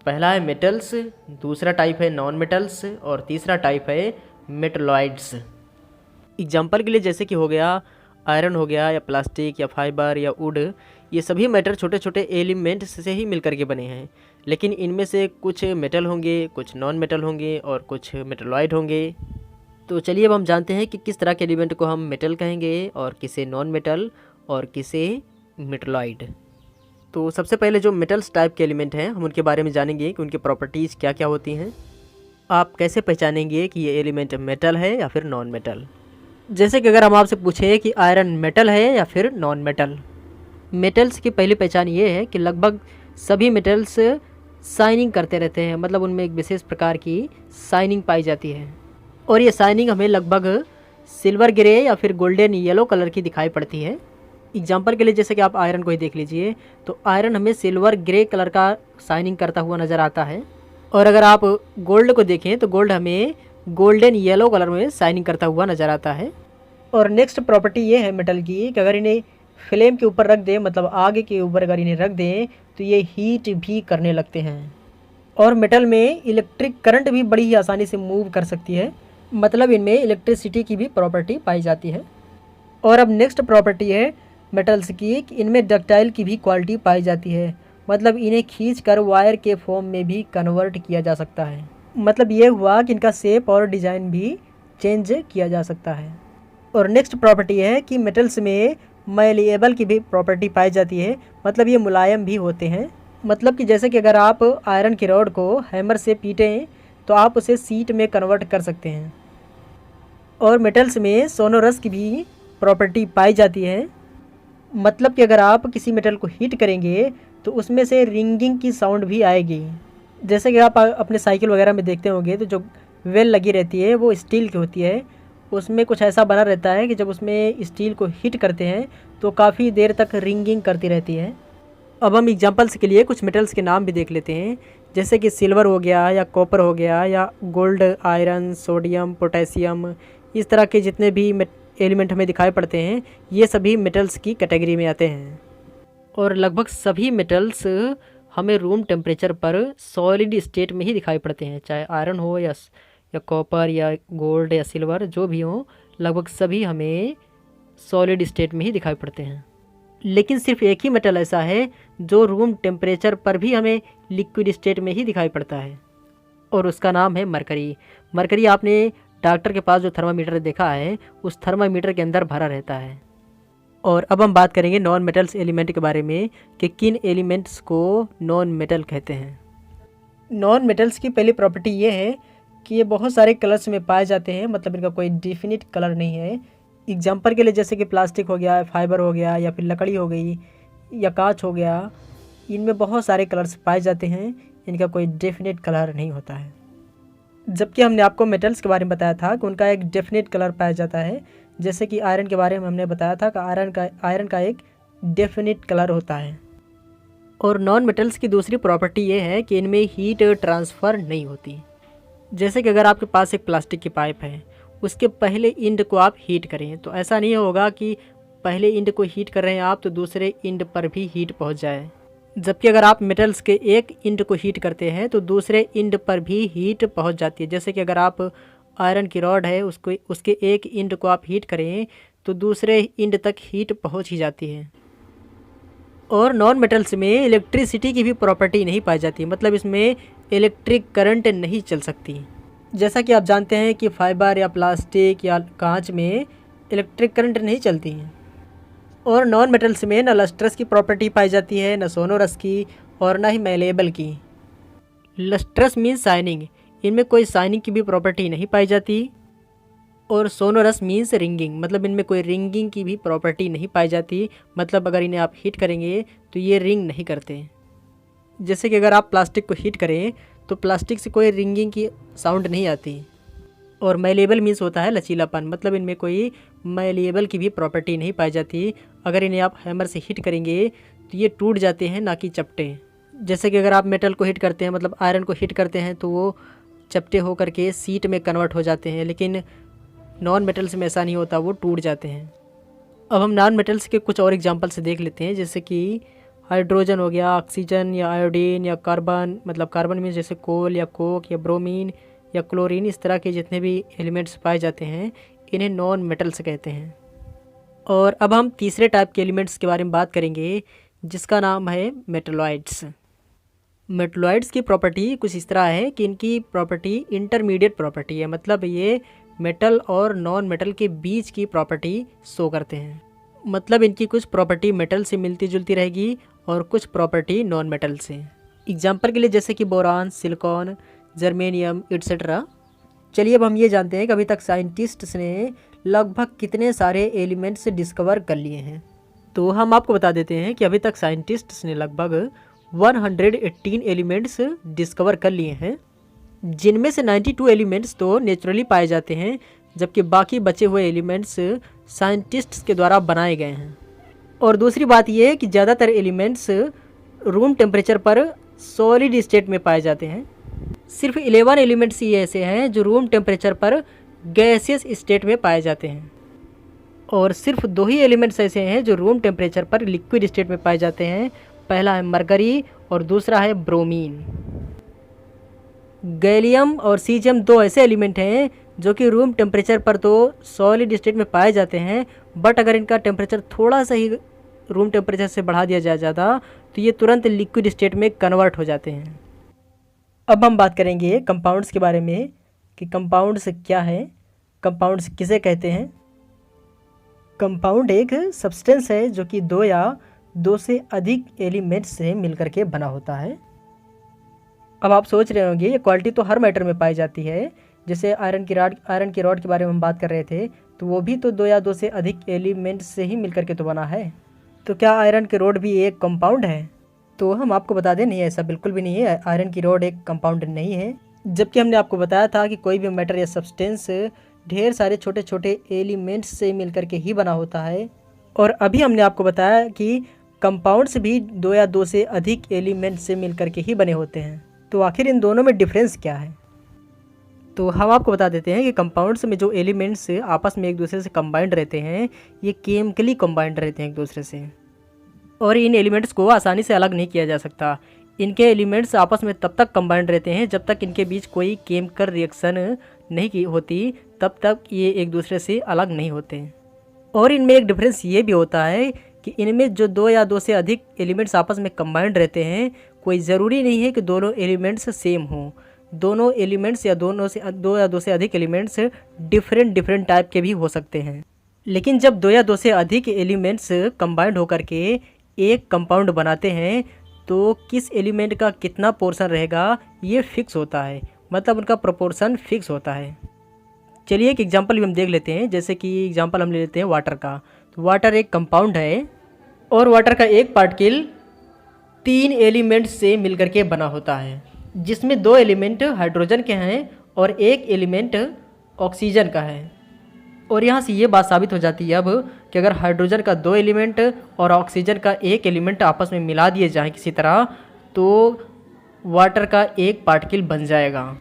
पहला है मेटल्स, दूसरा टाइप है नॉन मेटल्स और तीसरा टाइप है मेटलॉइड्स। एग्जाम्पल के लिए जैसे कि हो गया आयरन हो गया, या प्लास्टिक या फाइबर या वुड, ये सभी मैटर छोटे छोटे एलिमेंट्स से ही मिलकर के बने हैं, लेकिन इनमें से कुछ मेटल होंगे, कुछ नॉन मेटल होंगे और कुछ मेटलॉइड होंगे। तो चलिए अब हम जानते हैं कि किस तरह के एलिमेंट को हम मेटल कहेंगे और किसे नॉन मेटल और किसे मेटलॉइड। तो सबसे पहले जो मेटल्स टाइप के एलिमेंट हैं हम उनके बारे में जानेंगे कि उनकी प्रॉपर्टीज़ क्या क्या होती हैं। आप कैसे पहचानेंगे कि ये एलिमेंट मेटल है या फिर नॉन मेटल। जैसे कि अगर हम आपसे पूछें कि आयरन मेटल है या फिर नॉन मेटल। मेटल्स की पहली पहचान ये है कि लगभग सभी मेटल्स शाइनिंग करते रहते हैं, मतलब उनमें एक विशेष प्रकार की शाइनिंग पाई जाती है, और ये शाइनिंग हमें लगभग सिल्वर ग्रे या फिर गोल्डन येलो कलर की दिखाई पड़ती है। एग्जाम्पल के लिए जैसे कि आप आयरन को ही देख लीजिए, तो आयरन हमें सिल्वर ग्रे कलर का शाइनिंग करता हुआ नज़र आता है, और अगर आप गोल्ड को देखें तो गोल्ड हमें गोल्डन येलो कलर में शाइनिंग करता हुआ नज़र आता है। और नेक्स्ट प्रॉपर्टी ये है मेटल की कि अगर इन्हें फ्लेम के ऊपर रख दें, मतलब आग के ऊपर अगर इन्हें रख दें तो ये हीट भी करने लगते हैं। और मेटल में इलेक्ट्रिक करंट भी बड़ी ही आसानी से मूव कर सकती है, मतलब इनमें इलेक्ट्रिसिटी की भी प्रॉपर्टी पाई जाती है। और अब नेक्स्ट प्रॉपर्टी है मेटल्स की कि इनमें डक्टाइल की भी क्वालिटी पाई जाती है, मतलब इन्हें खींचकर वायर के फॉर्म में भी कन्वर्ट किया जा सकता है। मतलब ये हुआ कि इनका शेप और डिज़ाइन भी चेंज किया जा सकता है। और नेक्स्ट प्रॉपर्टी है कि मेटल्स में मैलिएबल की भी प्रॉपर्टी पाई जाती है, मतलब ये मुलायम भी होते हैं। मतलब कि जैसे कि अगर आप आयरन की रॉड को हैमर से पीटें तो आप उसे शीट में कन्वर्ट कर सकते हैं। और मेटल्स में सोनोरस की भी प्रॉपर्टी पाई जाती है, मतलब कि अगर आप किसी मेटल को हीट करेंगे तो उसमें से रिंगिंग की साउंड भी आएगी। जैसे कि आप अपने साइकिल वगैरह में देखते होंगे तो जो वेल लगी रहती है वो स्टील की होती है, उसमें कुछ ऐसा बना रहता है कि जब उसमें स्टील को हीट करते हैं तो काफ़ी देर तक रिंगिंग करती रहती है। अब हम एग्जांपल्स के लिए कुछ मेटल्स के नाम भी देख लेते हैं, जैसे कि सिल्वर हो गया या कॉपर हो गया या गोल्ड, आयरन, सोडियम, पोटेशियम। इस तरह के जितने भी एलिमेंट हमें दिखाई पड़ते हैं ये सभी मेटल्स की कैटेगरी में आते हैं। और लगभग सभी मेटल्स हमें रूम टेम्परेचर पर सॉलिड स्टेट में ही दिखाई पड़ते हैं, चाहे आयरन हो या कॉपर या गोल्ड या सिल्वर, जो भी हो लगभग सभी हमें सॉलिड स्टेट में ही दिखाई पड़ते हैं। लेकिन सिर्फ एक ही मेटल ऐसा है जो रूम टेम्परेचर पर भी हमें लिक्विड स्टेट में ही दिखाई पड़ता है, और उसका नाम है मरकरी। मरकरी आपने डॉक्टर के पास जो थर्मामीटर देखा है उस थर्मामीटर के अंदर भरा रहता है। और अब हम बात करेंगे नॉन मेटल्स एलिमेंट के बारे में कि किन एलिमेंट्स को नॉन मेटल कहते हैं। नॉन मेटल्स की पहली प्रॉपर्टी ये है कि ये बहुत सारे कलर्स में पाए जाते हैं, मतलब इनका कोई डिफिनिट कलर नहीं है। एग्जांपल के लिए जैसे कि प्लास्टिक हो गया, फाइबर हो गया, या फिर लकड़ी हो गई या कांच हो गया, इनमें बहुत सारे कलर्स पाए जाते हैं, इनका कोई डेफिनेट कलर नहीं होता है। जबकि हमने आपको मेटल्स के बारे में बताया था कि उनका एक डेफिनेट कलर पाया जाता है, जैसे कि आयरन के बारे में हमने बताया था कि आयरन का एक डेफिनेट कलर होता है। और नॉन मेटल्स की दूसरी प्रॉपर्टी ये है कि इनमें हीट ट्रांसफ़र नहीं होती। जैसे कि अगर आपके पास एक प्लास्टिक की पाइप है, उसके पहले इंड को आप हीट करें तो ऐसा नहीं होगा कि पहले इंड को हीट कर रहे हैं आप तो दूसरे इंड पर भी हीट पहुंच जाए। जबकि अगर आप मेटल्स के एक इंड को हीट करते हैं तो दूसरे इंड पर भी हीट पहुंच जाती है। जैसे कि अगर आप आयरन की रॉड है उसके एक इंड को आप हीट करें तो दूसरे इंड तक हीट पहुंच ही जाती है। और नॉन मेटल्स में इलेक्ट्रिसिटी की भी प्रॉपर्टी नहीं पाई जाती, मतलब इसमें इलेक्ट्रिक करंट नहीं चल सकती। जैसा कि आप जानते हैं कि फाइबर या प्लास्टिक या कांच में इलेक्ट्रिक करंट नहीं चलती हैं। और नॉन मेटल्स में न लस्ट्रस की प्रॉपर्टी पाई जाती है, न सोनोरस की, और न ही मैलेबल की। लस्ट्रस मीन्स शाइनिंग, इनमें कोई शाइनिंग की भी प्रॉपर्टी नहीं पाई जाती। और सोनोरस मीन्स रिंगिंग, मतलब इनमें कोई रिंगिंग की भी प्रॉपर्टी नहीं पाई जाती, मतलब अगर इन्हें आप हीट करेंगे तो ये रिंग नहीं करते। जैसे कि अगर आप प्लास्टिक को हीट करें तो प्लास्टिक से कोई रिंगिंग की साउंड नहीं आती। और मैलेबल मीन्स होता है लचीलापन, मतलब इनमें कोई मैलेबल की भी प्रॉपर्टी नहीं पाई जाती। अगर इन्हें आप हैमर से हीट करेंगे तो ये टूट जाते हैं, ना कि चपटे। जैसे कि अगर आप मेटल को हीट करते हैं, मतलब आयरन को हीट करते हैं, तो वो चपटे हो करके सीट में कन्वर्ट हो जाते हैं, लेकिन नॉन मेटल्स में ऐसा नहीं होता, वो टूट जाते हैं। अब हम नॉन मेटल्स के कुछ और एग्जांपल से देख लेते हैं, जैसे कि हाइड्रोजन हो गया, ऑक्सीजन या आयोडीन या कार्बन, मतलब कार्बन में जैसे कोल या कोक या ब्रोमीन या क्लोरीन, इस तरह के जितने भी एलिमेंट्स पाए जाते हैं इन्हें नॉन मेटल्स कहते हैं। और अब हम तीसरे टाइप के एलिमेंट्स के बारे में बात करेंगे, जिसका नाम है मेटलॉइड्स। मेटलॉइड्स की प्रॉपर्टी कुछ इस तरह है कि इनकी प्रॉपर्टी इंटरमीडिएट प्रॉपर्टी है, मतलब ये मेटल और नॉन मेटल के बीच की प्रॉपर्टी शो करते हैं। मतलब इनकी कुछ प्रॉपर्टी मेटल से मिलती जुलती रहेगी और कुछ प्रॉपर्टी नॉन मेटल से। एग्जाम्पल के लिए जैसे कि बोरान, सिलिकॉन, जर्मेनियम एट्सेट्रा। चलिए अब हम ये जानते हैं कि अभी तक साइंटिस्ट्स ने लगभग कितने सारे एलिमेंट्स डिस्कवर कर लिए हैं। तो हम आपको बता देते हैं कि अभी तक साइंटिस्ट्स ने लगभग 118 एलिमेंट्स डिस्कवर कर लिए हैं, जिनमें से 92 एलिमेंट्स तो नेचुरली पाए जाते हैं, जबकि बाकी बचे हुए एलिमेंट्स साइंटिस्ट्स के द्वारा बनाए गए हैं। और दूसरी बात यह है कि ज़्यादातर एलिमेंट्स रूम टेम्परेचर पर सॉलिड स्टेट में पाए जाते हैं। सिर्फ 11 एलिमेंट्स ही ऐसे हैं जो रूम टेम्परेचर पर गैसियस स्टेट में पाए जाते हैं। और सिर्फ 2 ही एलिमेंट्स ऐसे हैं जो रूम टेम्परेचर पर लिक्विड स्टेट में पाए जाते हैं। पहला है मरकरी और दूसरा है ब्रोमीन। गैलियम और सीजियम 2 ऐसे एलिमेंट हैं जो कि रूम टेम्परेचर पर तो सॉलिड स्टेट में पाए जाते हैं, बट अगर इनका टेम्परेचर थोड़ा सा ही रूम टेम्परेचर से बढ़ा दिया जाए ज़्यादा तो ये तुरंत लिक्विड स्टेट में कन्वर्ट हो जाते हैं। अब हम बात करेंगे कंपाउंड्स के बारे में कि कंपाउंड्स क्या है, कंपाउंड्स किसे कहते हैं। कंपाउंड एक सब्सटेंस है जो कि 2 या 2 से अधिक एलिमेंट्स से मिलकर के बना होता है। अब आप सोच रहे होंगे ये क्वालिटी तो हर मैटर में पाई जाती है, जैसे आयरन की रॉड के बारे में हम बात कर रहे थे, तो वो भी तो 2 या 2 से अधिक एलिमेंट्स से ही मिलकर के तो बना है। तो क्या आयरन की रॉड भी एक कंपाउंड है? तो हम आपको बता दें नहीं, ऐसा बिल्कुल भी नहीं है। आयरन की रॉड एक कंपाउंड नहीं है। जबकि हमने आपको बताया था कि कोई भी मैटर या सब्सटेंस ढेर सारे छोटे छोटे एलिमेंट्स से मिलकर के ही बना होता है। और अभी हमने आपको बताया कि कंपाउंड्स भी दो या दो से अधिक एलिमेंट्स से मिलकर के ही बने होते हैं। तो आखिर इन दोनों में डिफरेंस क्या है? तो हम आपको बता देते हैं कि कंपाउंड्स में जो एलिमेंट्स आपस में एक दूसरे से कंबाइंड रहते हैं, ये केमिकली कंबाइंड रहते हैं एक दूसरे से, और इन एलिमेंट्स को आसानी से अलग नहीं किया जा सकता। इनके एलिमेंट्स आपस में तब तक कंबाइंड रहते हैं जब तक इनके बीच कोई केमिकल रिएक्शन नहीं की होती, तब तक ये एक दूसरे से अलग नहीं होते। और इनमें एक डिफरेंस ये भी होता है कि इनमें जो दो या दो से अधिक एलिमेंट्स आपस में कंबाइंड रहते हैं, कोई ज़रूरी नहीं है कि दोनों एलिमेंट्स सेम हों। दोनों एलिमेंट्स या दो या दो से अधिक एलिमेंट्स डिफरेंट टाइप के भी हो सकते हैं। लेकिन जब दो या दो से अधिक एलिमेंट्स कंबाइंड होकर के एक कंपाउंड बनाते हैं, तो किस एलिमेंट का कितना पोर्शन रहेगा ये फिक्स होता है, मतलब उनका प्रोपोर्शन फिक्स होता है। चलिए एक एग्जांपल भी हम देख लेते हैं। जैसे कि एग्जांपल हम ले लेते हैं वाटर का। तो वाटर एक कंपाउंड है और वाटर का एक पार्टिकल 3 एलिमेंट्स से मिलकर के बना होता है, जिसमें 2 एलिमेंट हाइड्रोजन के हैं और एक एलिमेंट ऑक्सीजन का है। और यहाँ से ये बात साबित हो जाती है अब कि अगर हाइड्रोजन का 2 एलिमेंट और ऑक्सीजन का एक एलिमेंट आपस में मिला दिए जाएँ किसी तरह, तो वाटर का एक पार्टिकल बन जाएगा।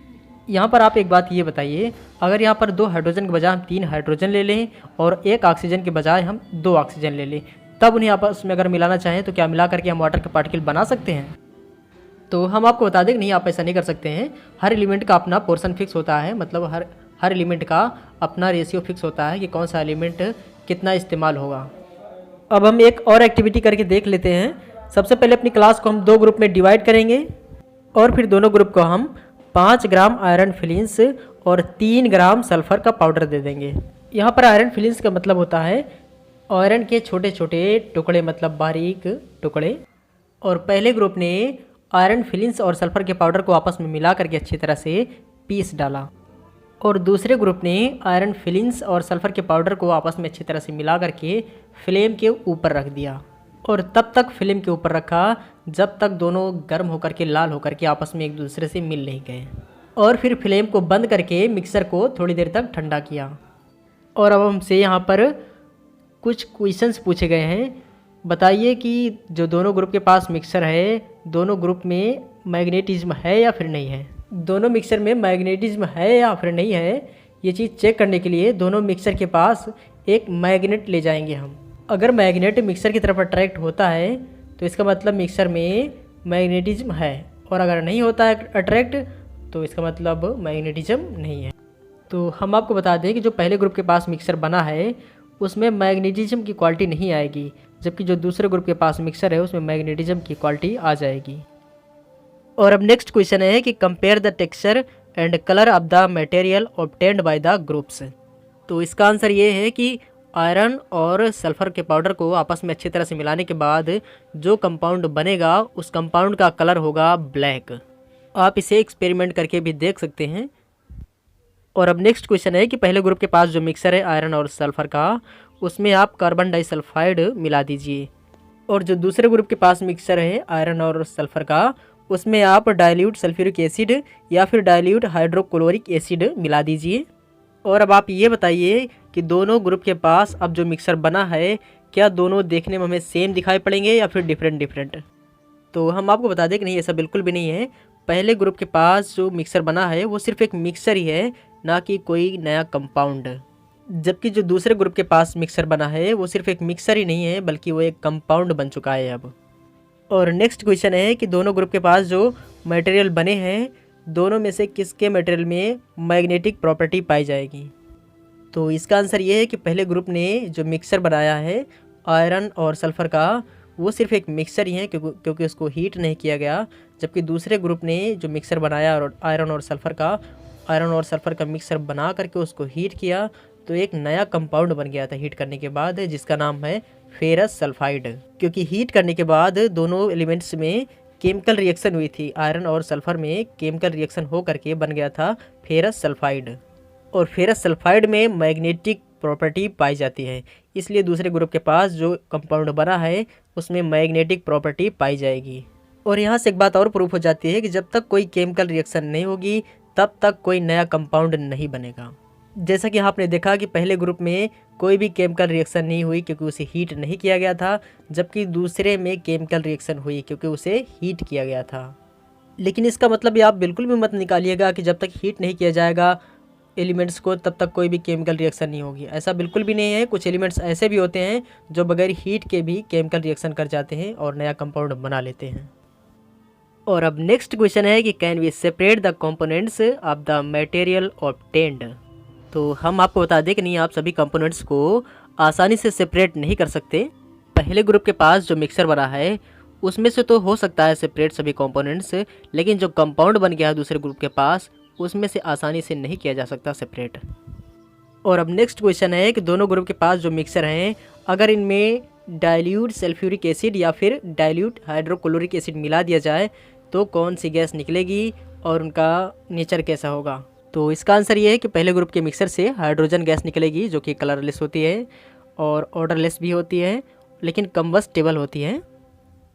यहाँ पर आप एक बात ये बताइए, अगर यहाँ पर 2 हाइड्रोजन के बजाय हम 3 हाइड्रोजन ले लें और एक ऑक्सीजन के बजाय हम 2 ऑक्सीजन ले लें, तब उन्हें आपस में अगर मिलाना चाहें तो क्या मिला करके हम वाटर के पार्टिकल बना सकते हैं? तो हम आपको बता दें कि नहीं, आप ऐसा नहीं कर सकते हैं। हर एलिमेंट का अपना पोर्शन फिक्स होता है, मतलब हर एलिमेंट का अपना रेशियो फिक्स होता है कि कौन सा एलिमेंट कितना इस्तेमाल होगा। अब हम एक और एक्टिविटी करके देख लेते हैं। सबसे पहले अपनी क्लास को हम 2 ग्रुप में डिवाइड करेंगे और फिर दोनों ग्रुप को हम 5 ग्राम आयरन फिलिंस और 3 ग्राम सल्फर का पाउडर दे देंगे। यहाँ पर आयरन फिलिंस का मतलब होता है आयरन के छोटे छोटे टुकड़े, मतलब बारीक टुकड़े। और पहले ग्रुप ने आयरन फिलिंस और सल्फर के पाउडर को आपस में मिला करके अच्छी तरह से पीस डाला, और दूसरे ग्रुप ने आयरन फिलिंस और सल्फर के पाउडर को आपस में अच्छी तरह से मिला करके फ्लेम के ऊपर रख दिया, और तब तक फ्लेम के ऊपर रखा जब तक दोनों गर्म होकर के लाल होकर के आपस में एक दूसरे से मिल नहीं गए। और फिर फ्लेम को बंद करके मिक्सर को थोड़ी देर तक ठंडा किया। और अब हमसे यहाँ पर कुछ क्वेश्चंस पूछे गए हैं। बताइए कि जो दोनों ग्रुप के पास मिक्सर है, दोनों ग्रुप में मैग्नेटिज्म है या फिर नहीं है। दोनों मिक्सर में मैग्नेटिज्म है या फिर नहीं है, ये चीज़ चेक करने के लिए दोनों मिक्सर के पास एक मैग्नेट ले जाएंगे हम। अगर मैग्नेट मिक्सर की तरफ अट्रैक्ट होता है तो इसका मतलब मिक्सर में मैग्नेटिज्म है, और अगर नहीं होता है अट्रैक्ट तो इसका मतलब मैग्नेटिज्म नहीं है। तो हम आपको बता दें कि जो पहले ग्रुप के पास मिक्सर बना है उसमें मैग्नेटिज्म की क्वालिटी नहीं आएगी, जबकि जो दूसरे ग्रुप के पास मिक्सर है उसमें मैग्नेटिज्म की क्वालिटी आ जाएगी। और अब नेक्स्ट क्वेश्चन है कि compare the texture and colour of the material obtained by the groups. तो इसका आंसर ये है कि आयरन और सल्फर के पाउडर को आपस में अच्छी तरह से मिलाने के बाद जो कंपाउंड बनेगा उस कंपाउंड का कलर होगा ब्लैक। आप इसे एक्सपेरिमेंट करके भी देख सकते हैं। और अब नेक्स्ट क्वेश्चन है कि पहले ग्रुप के पास जो मिक्सर है आयरन और सल्फर का, उसमें आप कार्बन डाइसल्फाइड मिला दीजिए, और जो दूसरे ग्रुप के पास मिक्सर है आयरन और सल्फर का, उसमें आप डाइल्यूट सल्फ्यूरिक एसिड या फिर डाइल्यूट हाइड्रोक्लोरिक एसिड मिला दीजिए। और अब आप ये बताइए कि दोनों ग्रुप के पास अब जो मिक्सर बना है, क्या दोनों देखने में हमें सेम दिखाई पड़ेंगे या फिर डिफरेंट। तो हम आपको बता दें कि नहीं, ऐसा बिल्कुल भी नहीं है। पहले ग्रुप के पास जो मिक्सर बना है वो सिर्फ एक मिक्सर ही है, ना कि कोई नया कंपाउंड। जबकि जो दूसरे ग्रुप के पास मिक्सर बना है वो सिर्फ एक मिक्सर ही नहीं है, बल्कि वो एक कंपाउंड बन चुका है अब। और नेक्स्ट क्वेश्चन है कि दोनों ग्रुप के पास जो मटेरियल बने हैं, दोनों में से किसके मटेरियल में मैग्नेटिक प्रॉपर्टी पाई जाएगी। तो इसका आंसर ये है कि पहले ग्रुप ने जो मिक्सर बनाया है आयरन और सल्फर का, वो सिर्फ एक मिक्सर ही है क्योंकि उसको हीट नहीं किया गया। जबकि दूसरे ग्रुप ने जो मिक्सर बनाया आयरन और सल्फर का मिक्सर बना करके उसको हीट किया, तो एक नया कंपाउंड बन गया था हीट करने के बाद, जिसका नाम है फेरस सल्फाइड। क्योंकि हीट करने के बाद दोनों एलिमेंट्स में केमिकल रिएक्शन हुई थी, आयरन और सल्फर में केमिकल रिएक्शन हो करके बन गया था फेरस सल्फाइड। और फेरस सल्फाइड में मैग्नेटिक प्रॉपर्टी पाई जाती है, इसलिए दूसरे ग्रुप के पास जो कंपाउंड बना है उसमें मैग्नेटिक प्रॉपर्टी पाई जाएगी। और यहाँ से एक बात और प्रूफ हो जाती है कि जब तक कोई केमिकल रिएक्शन नहीं होगी तब तक कोई नया कंपाउंड नहीं बनेगा। जैसा कि आपने देखा कि पहले ग्रुप में कोई भी केमिकल रिएक्शन नहीं हुई क्योंकि उसे हीट नहीं किया गया था, जबकि दूसरे में केमिकल रिएक्शन हुई क्योंकि उसे हीट किया गया था। लेकिन इसका मतलब ये आप बिल्कुल भी मत निकालिएगा कि जब तक हीट नहीं किया जाएगा एलिमेंट्स को तब तक कोई भी केमिकल रिएक्शन नहीं होगी। ऐसा बिल्कुल भी नहीं है। कुछ एलिमेंट्स ऐसे भी होते हैं जो बगैर हीट के भी केमिकल रिएक्शन कर जाते हैं और नया कंपाउंड बना लेते हैं। और अब नेक्स्ट क्वेश्चन है कि can we separate the components of the material obtained. तो हम आपको बता दें कि नहीं, आप सभी कंपोनेंट्स को आसानी से सेपरेट नहीं कर सकते। पहले ग्रुप के पास जो मिक्सर बना है उसमें से तो हो सकता है सेपरेट सभी कंपोनेंट्स, लेकिन जो कंपाउंड बन गया है दूसरे ग्रुप के पास उसमें से आसानी से नहीं किया जा सकता सेपरेट। और अब नेक्स्ट क्वेश्चन है कि दोनों ग्रुप के पास जो मिक्सर हैं, अगर इनमें डाइल्यूट सल्फ्यूरिक एसिड या फिर डाइल्यूट हाइड्रोक्लोरिक एसिड मिला दिया जाए तो कौन सी गैस निकलेगी और उनका नेचर कैसा होगा। तो इसका आंसर ये है कि पहले ग्रुप के मिक्सर से हाइड्रोजन गैस निकलेगी जो कि कलरलेस होती है और ऑडरलेस भी होती है, लेकिन कम्बस्टेबल होती है।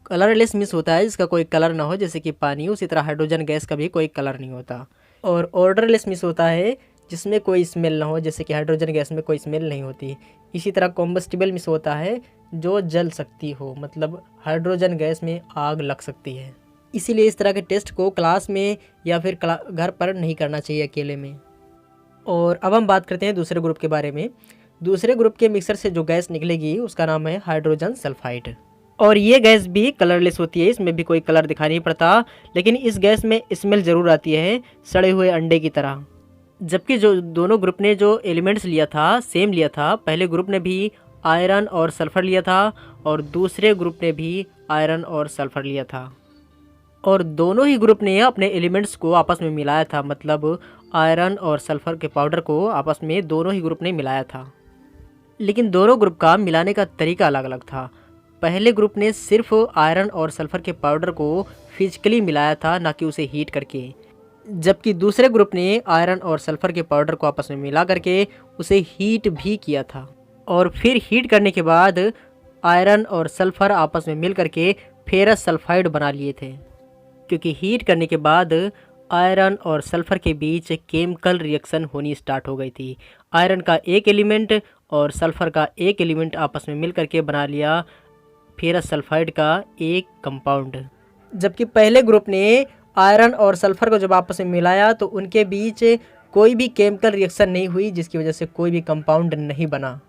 कलरलेस मीन्स होता है जिसका कोई कलर ना हो, जैसे कि पानी, उसी तरह हाइड्रोजन गैस का भी कोई कलर नहीं होता। और ऑडरलेस मीन्स होता है जिसमें कोई स्मेल ना हो, जैसे कि हाइड्रोजन गैस में कोई स्मेल नहीं होती। इसी तरह कॉम्बस्टिबल मीन्स होता है जो जल सकती हो, मतलब हाइड्रोजन गैस में आग लग सकती है। इसीलिए इस तरह के टेस्ट को क्लास में या फिर घर पर नहीं करना चाहिए अकेले में। और अब हम बात करते हैं दूसरे ग्रुप के बारे में। दूसरे ग्रुप के मिक्सर से जो गैस निकलेगी उसका नाम है हाइड्रोजन सल्फाइड। और ये गैस भी कलरलेस होती है, इसमें भी कोई कलर दिखाई नहीं पड़ता, लेकिन इस गैस में स्मेल ज़रूर आती है सड़े हुए अंडे की तरह। जबकि जो दोनों ग्रुप ने जो एलिमेंट्स लिया था सेम लिया था। पहले ग्रुप ने भी आयरन और सल्फ़र लिया था और दूसरे ग्रुप ने भी आयरन और सल्फ़र लिया था। और दोनों ही ग्रुप ने अपने एलिमेंट्स को आपस में मिलाया था, मतलब आयरन और सल्फ़र के पाउडर को आपस में दोनों ही ग्रुप ने मिलाया था। लेकिन दोनों ग्रुप का मिलाने का तरीका अलग अलग था। पहले ग्रुप ने सिर्फ आयरन और सल्फ़र के पाउडर को फिजिकली मिलाया था, ना कि उसे हीट करके, जबकि दूसरे ग्रुप ने आयरन और सल्फ़र के पाउडर को आपस में मिला करके उसे हीट भी किया था। और फिर हीट करने के बाद आयरन और सल्फ़र आपस में मिल करके फेरस सल्फाइड बना लिए थे, क्योंकि हीट करने के बाद आयरन और सल्फ़र के बीच केमिकल रिएक्शन होनी स्टार्ट हो गई थी। आयरन का एक एलिमेंट और सल्फ़र का एक एलिमेंट आपस में मिल करके बना लिया फेरस सल्फाइड का एक कंपाउंड। जबकि पहले ग्रुप ने आयरन और सल्फ़र को जब आपस में मिलाया तो उनके बीच कोई भी केमिकल रिएक्शन नहीं हुई, जिसकी वजह से कोई भी कंपाउंड नहीं बना।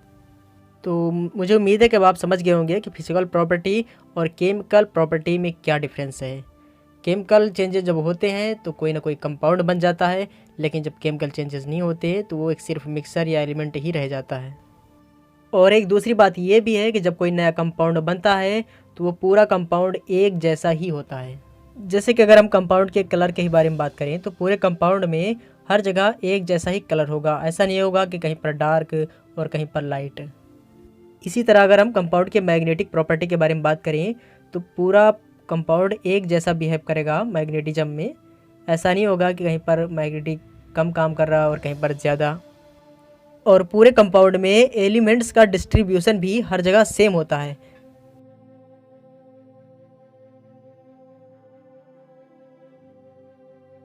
तो मुझे उम्मीद है कि अब आप समझ गए होंगे कि फिजिकल प्रॉपर्टी और केमिकल प्रॉपर्टी में क्या डिफरेंस है। केमिकल चेंजेस जब होते हैं तो कोई ना कोई कंपाउंड बन जाता है, लेकिन जब केमिकल चेंजेस नहीं होते तो वो एक सिर्फ मिक्सर या एलिमेंट ही रह जाता है। और एक दूसरी बात ये भी है कि जब कोई नया कंपाउंड बनता है तो वो पूरा कंपाउंड एक जैसा ही होता है। जैसे कि अगर हम कंपाउंड के कलर के ही बारे में बात करें तो पूरे कंपाउंड में हर जगह एक जैसा ही कलर होगा। ऐसा नहीं होगा कि कहीं पर डार्क और कहीं पर लाइट। इसी तरह अगर हम कंपाउंड के मैग्नेटिक प्रॉपर्टी के बारे में बात करें तो पूरा कंपाउंड एक जैसा बिहेव करेगा मैग्नेटिज्म में। ऐसा नहीं होगा कि कहीं पर मैग्नेटिक कम काम कर रहा है और कहीं पर ज़्यादा। और पूरे कंपाउंड में एलिमेंट्स का डिस्ट्रीब्यूशन भी हर जगह सेम होता है।